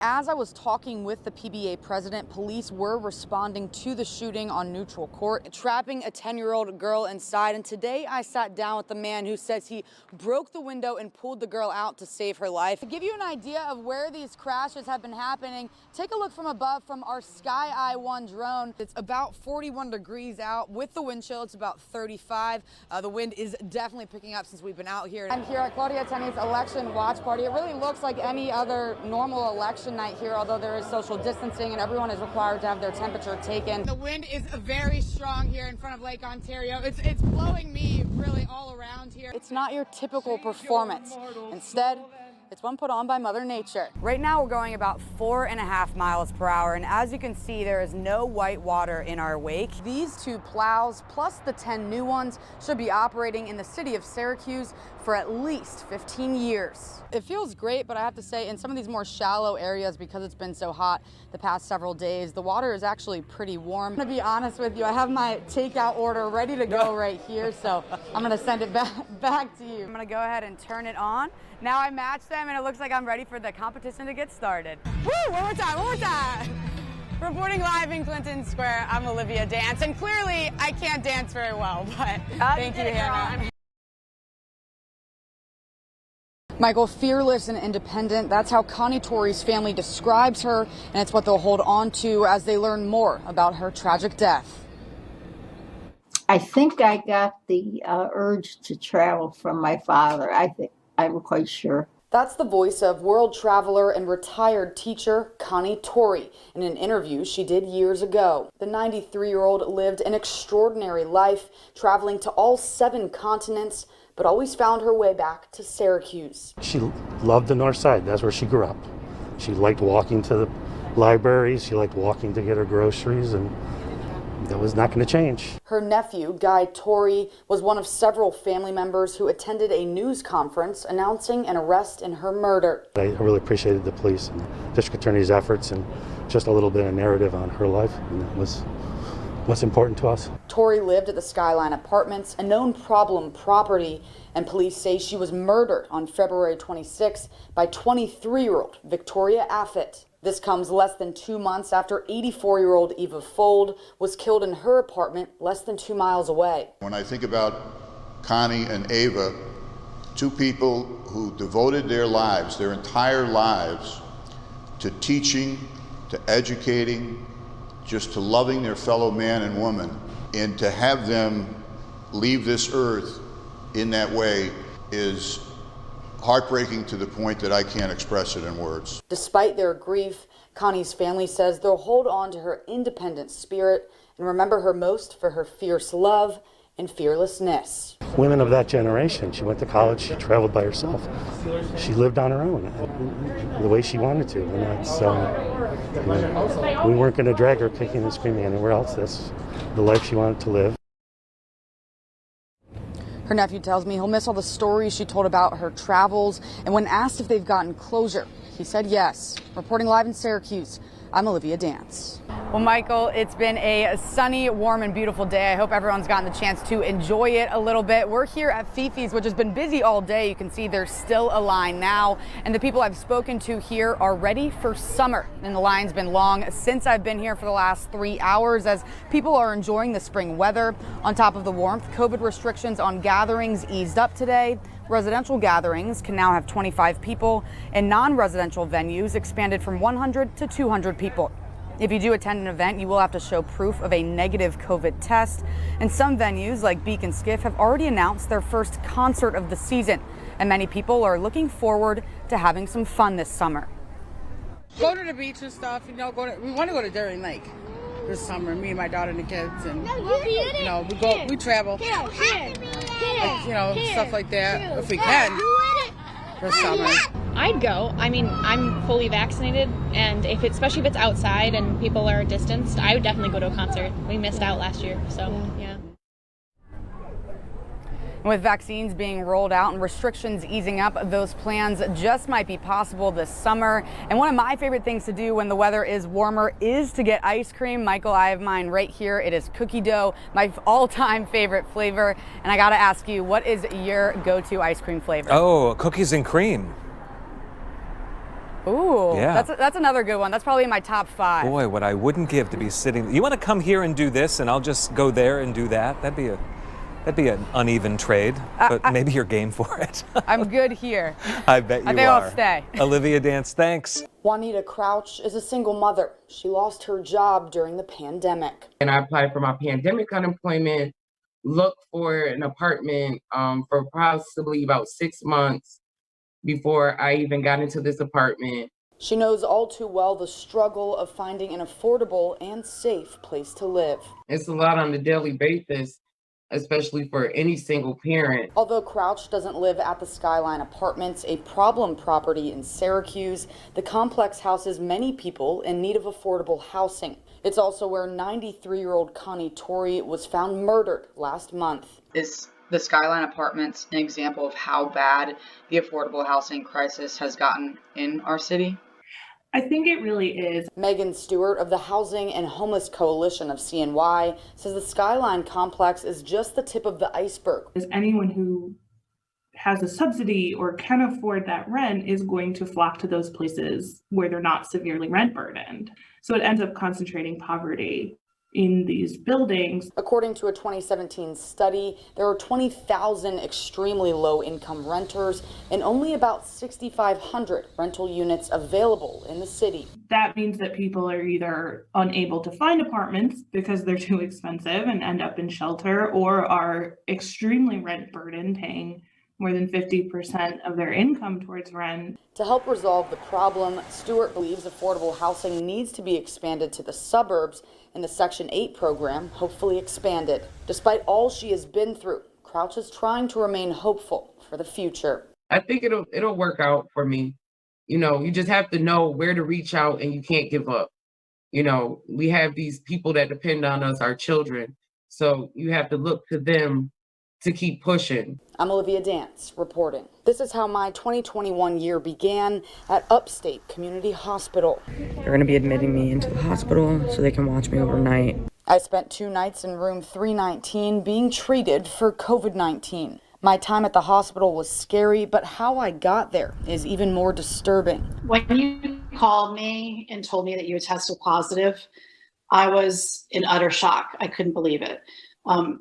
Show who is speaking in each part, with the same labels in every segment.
Speaker 1: As I was talking with the PBA president, police were responding to the shooting on Neutral Court, trapping a 10-year-old girl inside. And today I sat down with the man who says he broke the window and pulled the girl out to save her life. To give you an idea of where these crashes have been happening, take a look from above from our Sky Eye 1 drone. It's about 41 degrees out. With the wind chill, it's about 35. The wind is definitely picking up since we've been out here. I'm here at Claudia Tenney's election watch party. It really looks like any other normal election night here, although there is social distancing and everyone is required to have their temperature taken. The wind is very strong here in front of Lake Ontario. It's blowing me really all around here. It's not your typical performance. Instead, it's one put on by Mother Nature. Right now we're going about 4.5 miles per hour, and as you can see, there is no white water in our wake. These 2 plows, plus the 10 new ones, should be operating in the city of Syracuse for at least 15 years. It feels great, but I have to say, in some of these more shallow areas, because it's been so hot the past several days, the water is actually pretty warm. I'm gonna be honest with you, I have my takeout order ready to go right here, so I'm gonna send it back to you. I'm gonna go ahead and turn it on. Now I match them and it looks like I'm ready for the competition to get started. Woo! One more time. Reporting live in Clinton Square, I'm Olivia Dance, and clearly I can't dance very well, but thank you, Hannah. Michael, fearless and independent, that's how Connie Torrey's family describes her, and it's what they'll hold on to as they learn more about her tragic death.
Speaker 2: I think I got the urge to travel from my father. I'm quite sure.
Speaker 1: That's the voice of world traveler and retired teacher Connie Torrey in an interview she did years ago. The 93-year-old lived an extraordinary life, traveling to all 7 continents, but always found her way back to Syracuse.
Speaker 3: She loved the north side. That's where she grew up. She liked walking to the libraries. She liked walking to get her groceries, and that was not going to change.
Speaker 1: Her nephew, Guy Torrey, was one of several family members who attended a news conference announcing an arrest in her murder.
Speaker 3: I really appreciated the police and district attorney's efforts and just a little bit of narrative on her life, and that was what's important to us.
Speaker 1: Torrey lived at the Skyline Apartments, a known problem property, and police say she was murdered on February 26 by 23-year-old Victoria Affett. This comes less than 2 months after 84-year-old Eva Fold was killed in her apartment less than 2 miles away.
Speaker 4: When I think about Connie and Eva, 2 people who devoted their lives, their entire lives, to teaching, to educating, just to loving their fellow man and woman, and to have them leave this earth in that way is heartbreaking to the point that I can't express it in words.
Speaker 1: Despite their grief, Connie's family says they'll hold on to her independent spirit and remember her most for her fierce love and fearlessness.
Speaker 3: Women of that generation, she went to college, she traveled by herself. She lived on her own the way she wanted to, and that's, we weren't going to drag her kicking and screaming anywhere else. That's the life she wanted to live.
Speaker 1: Her nephew tells me he'll miss all the stories she told about her travels, and when asked if they've gotten closure, he said yes. Reporting live in Syracuse, I'm Olivia Dance. Well, Michael, it's been a sunny, warm, and beautiful day. I hope everyone's gotten the chance to enjoy it a little bit. We're here at Fifi's, which has been busy all day. You can see there's still a line now, and the people I've spoken to here are ready for summer. And the line's been long since I've been here for the last 3 hours as people are enjoying the spring weather. On top of the warmth, COVID restrictions on gatherings eased up today. Residential gatherings can now have 25 people, and non-residential venues expanded from 100 to 200 people. If you do attend an event, you will have to show proof of a negative COVID test. And some venues, like Beacon Skiff, have already announced their first concert of the season. And many people are looking forward to having some fun this summer.
Speaker 5: Go to the beach and stuff, we want to go to Darien Lake this summer, me and my daughter and the kids, and we travel, stuff like that, if we can, this summer.
Speaker 6: I'd go. I mean, I'm fully vaccinated, and especially if it's outside and people are distanced, I would definitely go to a concert. We missed out last year, so yeah.
Speaker 1: With vaccines being rolled out and restrictions easing up, those plans just might be possible this summer. And one of my favorite things to do when the weather is warmer is to get ice cream. Michael, I have mine right here. It is cookie dough, my all-time favorite flavor. And I got to ask you, what is your go-to ice cream flavor?
Speaker 7: Oh, cookies and cream.
Speaker 1: Ooh,
Speaker 7: Yeah.
Speaker 1: that's another good one. That's probably in my top 5.
Speaker 7: Boy, what I wouldn't give to be sitting. You want to come here and do this, and I'll just go there and do that. That'd be an uneven trade, but maybe you're game for it.
Speaker 1: I'm good here.
Speaker 7: I bet you
Speaker 1: I think
Speaker 7: are.
Speaker 1: I'll stay.
Speaker 7: Olivia Dance, thanks.
Speaker 1: Juanita Crouch is a single mother. She lost her job during the pandemic.
Speaker 8: And I applied for my pandemic unemployment, looked for an apartment for possibly about 6 months before I even got into this apartment.
Speaker 1: She knows all too well the struggle of finding an affordable and safe place to live.
Speaker 8: It's a lot on a daily basis, especially for any single parent.
Speaker 1: Although Crouch doesn't live at the Skyline Apartments, a problem property in Syracuse, the complex houses many people in need of affordable housing. It's also where 93-year-old Connie Torrey was found murdered last month. Is the Skyline Apartments an example of how bad the affordable housing crisis has gotten in our city?
Speaker 9: I think it really is.
Speaker 1: Megan Stewart of the Housing and Homeless Coalition of CNY says the Skyline complex is just the tip of the iceberg.
Speaker 9: As anyone who has a subsidy or can afford that rent is going to flock to those places where they're not severely rent burdened. So it ends up concentrating poverty in these buildings.
Speaker 1: According to a 2017 study, there are 20,000 extremely low-income renters and only about 6,500 rental units available in the city.
Speaker 9: That means that people are either unable to find apartments because they're too expensive and end up in shelter, or are extremely rent burdened, paying more than 50% of their income towards rent.
Speaker 1: To help resolve the problem, Stewart believes affordable housing needs to be expanded to the suburbs, and the Section 8 program hopefully expanded. Despite all she has been through, Crouch is trying to remain hopeful for the future.
Speaker 8: I think it'll work out for me. You know, you just have to know where to reach out, and you can't give up. You know, we have these people that depend on us, our children. So you have to look to them to keep pushing.
Speaker 1: I'm Olivia Dance reporting. This is how my 2021 year began at Upstate Community Hospital. They're going to be admitting me into the hospital so they can watch me overnight. I spent 2 nights in room 319 being treated for COVID-19. My time at the hospital was scary, but how I got there is even more disturbing.
Speaker 10: When you called me and told me that you had tested positive, I was in utter shock. I couldn't believe it.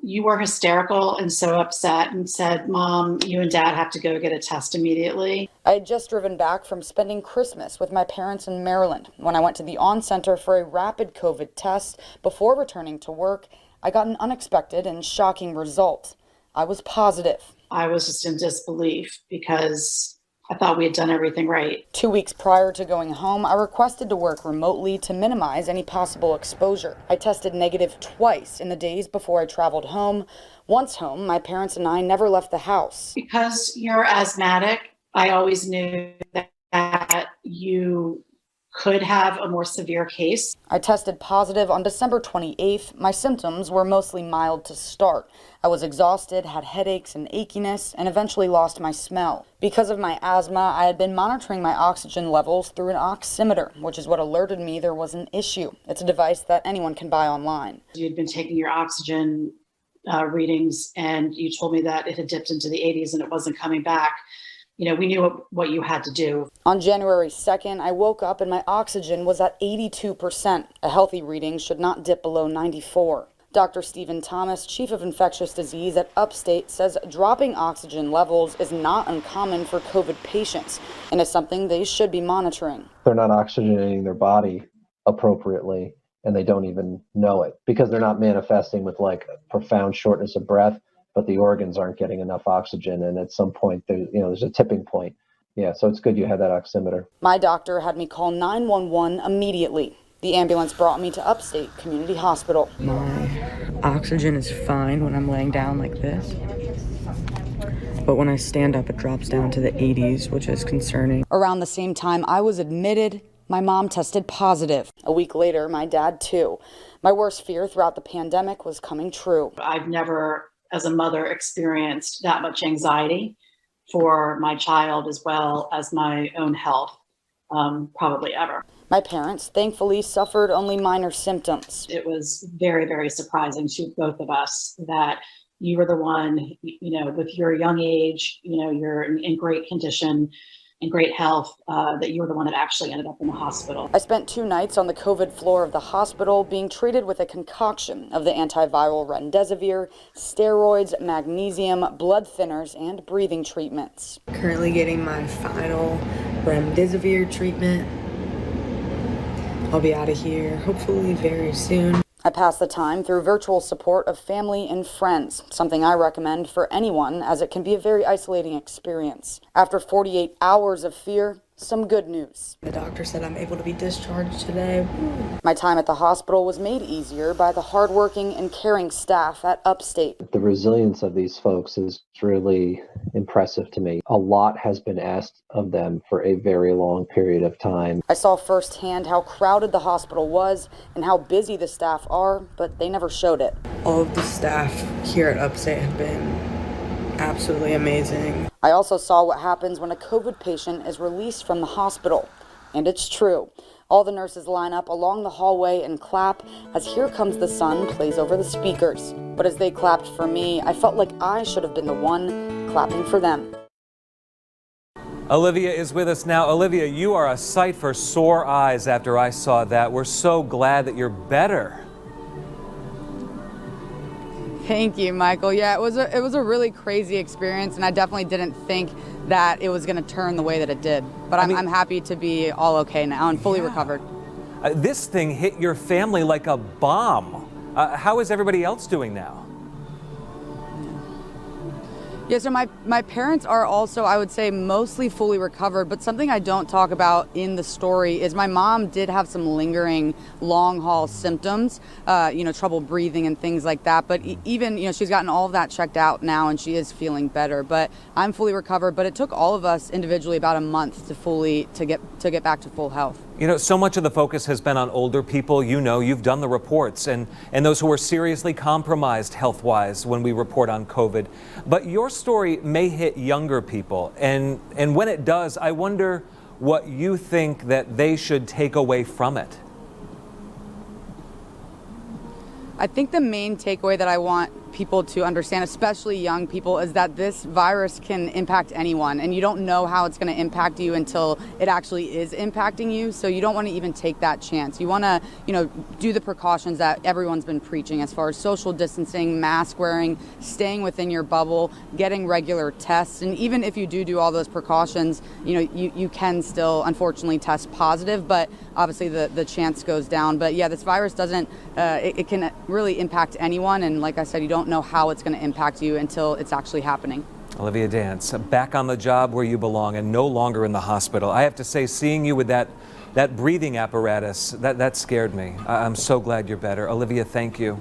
Speaker 10: You were hysterical and so upset and said, "Mom, you and Dad have to go get a test immediately."
Speaker 1: I had just driven back from spending Christmas with my parents in Maryland. When I went to the on-center for a rapid COVID test before returning to work, I got an unexpected and shocking result. I was positive.
Speaker 10: I was just in disbelief because I thought we had done everything right.
Speaker 1: 2 weeks prior to going home, I requested to work remotely to minimize any possible exposure. I tested negative twice in the days before I traveled home. Once home, my parents and I never left the house.
Speaker 10: Because you're asthmatic, I always knew that you could have a more severe case.
Speaker 1: I tested positive on December 28th. My symptoms were mostly mild to start. I was exhausted, had headaches and achiness, and eventually lost my smell. Because of my asthma, I had been monitoring my oxygen levels through an oximeter, which is what alerted me there was an issue. It's a device that anyone can buy online.
Speaker 10: You'd been taking your oxygen readings, and you told me that it had dipped into the 80s and it wasn't coming back. You know, we knew what you had to do.
Speaker 1: On January 2nd, I woke up and my oxygen was at 82%. A healthy reading should not dip below 94. Dr. Stephen Thomas, chief of infectious disease at Upstate, says dropping oxygen levels is not uncommon for COVID patients and is something they should be monitoring.
Speaker 11: They're not oxygenating their body appropriately, and they don't even know it because they're not manifesting with like profound shortness of breath, but the organs aren't getting enough oxygen, and at some point there's a tipping point. Yeah, so it's good you had that oximeter.
Speaker 1: My doctor had me call 911 immediately. The ambulance brought me to Upstate Community Hospital. My oxygen is fine when I'm laying down like this, but when I stand up it drops down to the 80s, which is concerning. Around the same time I was admitted, my mom tested positive. A week later, my dad too. My worst fear throughout the pandemic was coming true.
Speaker 10: I've never, as a mother, experienced that much anxiety for my child as well as my own health, probably ever.
Speaker 1: My parents, thankfully, suffered only minor symptoms.
Speaker 10: It was very, very surprising to both of us that you were the one, with your young age, you're in great condition. in great health, that you were the one that actually ended up in the hospital.
Speaker 1: I spent 2 nights on the COVID floor of the hospital being treated with a concoction of the antiviral remdesivir, steroids, magnesium, blood thinners, and breathing treatments.
Speaker 12: Currently getting my final remdesivir treatment. I'll be out of here hopefully very soon.
Speaker 1: I pass the time through virtual support of family and friends, something I recommend for anyone as it can be a very isolating experience. After 48 hours of fear, some good news.
Speaker 12: The doctor said I'm able to be discharged today.
Speaker 1: My time at the hospital was made easier by the hardworking and caring staff at Upstate.
Speaker 11: The resilience of these folks is really impressive to me. A lot has been asked of them for a very long period of time.
Speaker 1: I saw firsthand how crowded the hospital was and how busy the staff are, but they never showed it.
Speaker 12: All of the staff here at Upstate have been absolutely amazing.
Speaker 1: I also saw what happens when a COVID patient is released from the hospital. And it's true. All the nurses line up along the hallway and clap as Here Comes the Sun plays over the speakers. But as they clapped for me, I felt like I should have been the one clapping for them.
Speaker 7: Olivia is with us now. Olivia, you are a sight for sore eyes after I saw that. We're so glad that you're better.
Speaker 1: Thank you, Michael. Yeah, it was a really crazy experience, and I definitely didn't think that it was going to turn the way that it did. But I'm happy to be all okay now and fully recovered.
Speaker 7: This thing hit your family like a bomb. How is everybody else doing now?
Speaker 1: Yeah, so my parents are also, I would say, mostly fully recovered, but something I don't talk about in the story is my mom did have some lingering long haul symptoms, trouble breathing and things like that. But even, she's gotten all of that checked out now and she is feeling better. But I'm fully recovered, but it took all of us individually about a month to get back to full health.
Speaker 7: So much of the focus has been on older people. You've done the reports and those who are seriously compromised health-wise when we report on COVID. But your story may hit younger people. And when it does, I wonder what you think that they should take away from it.
Speaker 1: I think the main takeaway that I want people to understand, especially young people, is that this virus can impact anyone, and you don't know how it's going to impact you until it actually is impacting you. So you don't want to even take that chance. You want to, do the precautions that everyone's been preaching as far as social distancing, mask wearing, staying within your bubble, getting regular tests. And even if you do all those precautions, you can still unfortunately test positive, but obviously the chance goes down. But yeah, this virus doesn't, it can really impact anyone. And like I said, you don't know how it's going to impact you until it's actually happening.
Speaker 7: Olivia Dance, back on the job where you belong and no longer in the hospital. I have to say, seeing you with that breathing apparatus, that scared me. I'm so glad you're better. Olivia, thank you.